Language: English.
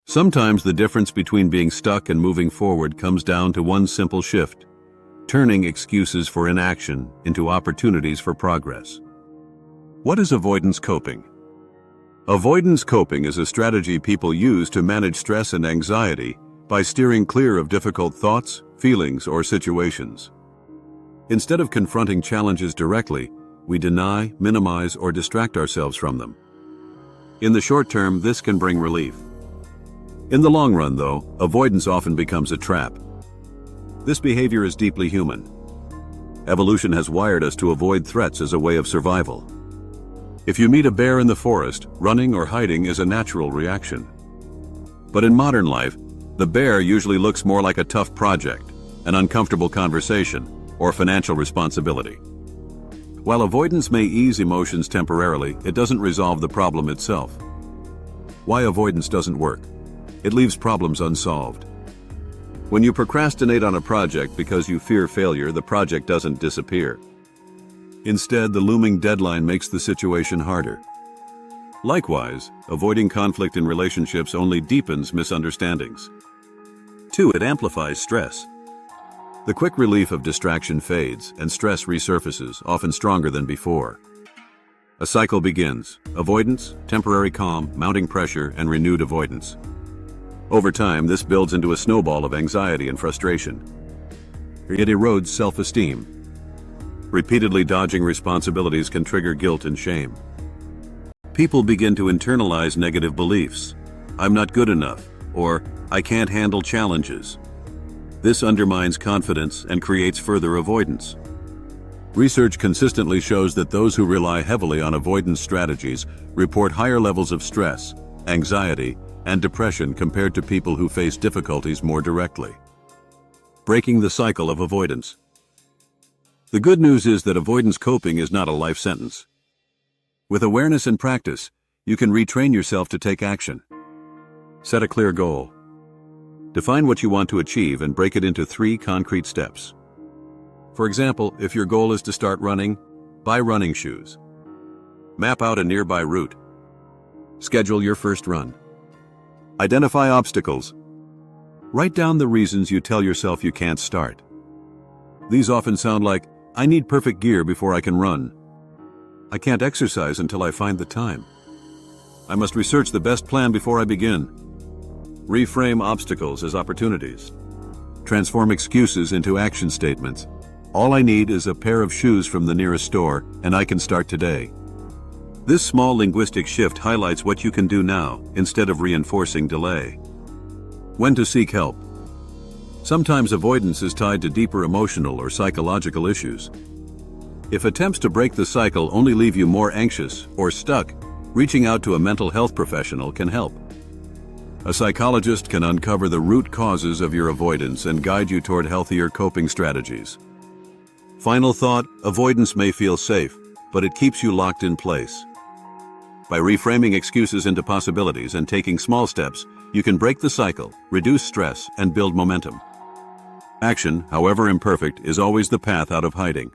Sometimes the difference between being stuck and moving forward comes down to one simple shift: turning excuses for inaction into opportunities for progress. What is avoidance coping? Avoidance coping is a strategy people use to manage stress and anxiety by steering clear of difficult thoughts, feelings, or situations. Instead of confronting challenges directly, we deny, minimize, or distract ourselves from them. In the short term, this can bring relief. In the long run, though, avoidance often becomes a trap. This behavior is deeply human. Evolution has wired us to avoid threats as a way of survival. If you meet a bear in the forest, running or hiding is a natural reaction. But in modern life, the bear usually looks more like a tough project, an uncomfortable conversation, or financial responsibility. While avoidance may ease emotions temporarily, it doesn't resolve the problem itself. Why avoidance doesn't work? It leaves problems unsolved. When you procrastinate on a project because you fear failure, the project doesn't disappear. Instead, the looming deadline makes the situation harder. Likewise, avoiding conflict in relationships only deepens misunderstandings. 2. It amplifies stress. The quick relief of distraction fades, and stress resurfaces, often stronger than before. A cycle begins: avoidance, temporary calm, mounting pressure, and renewed avoidance. Over time, this builds into a snowball of anxiety and frustration. It erodes self-esteem. Repeatedly dodging responsibilities can trigger guilt and shame. People begin to internalize negative beliefs. I'm not good enough, or I can't handle challenges. This undermines confidence and creates further avoidance. Research consistently shows that those who rely heavily on avoidance strategies report higher levels of stress, anxiety, and depression compared to people who face difficulties more directly. Breaking the cycle of avoidance. The good news is that avoidance coping is not a life sentence. With awareness and practice, you can retrain yourself to take action. Set a clear goal. Define what you want to achieve and break it into 3 concrete steps. For example, if your goal is to start running, buy running shoes. Map out a nearby route. Schedule your first run. Identify obstacles. Write down the reasons you tell yourself you can't start. These often sound like, I need perfect gear before I can run. I can't exercise until I find the time. I must research the best plan before I begin. Reframe obstacles as opportunities. Transform excuses into action statements. All I need is a pair of shoes from the nearest store, and I can start today. This small linguistic shift highlights what you can do now, instead of reinforcing delay. When to seek help. Sometimes avoidance is tied to deeper emotional or psychological issues. If attempts to break the cycle only leave you more anxious or stuck, reaching out to a mental health professional can help. A psychologist can uncover the root causes of your avoidance and guide you toward healthier coping strategies. Final thought: avoidance may feel safe, but it keeps you locked in place. By reframing excuses into possibilities and taking small steps, you can break the cycle, reduce stress, and build momentum. Action, however imperfect, is always the path out of hiding.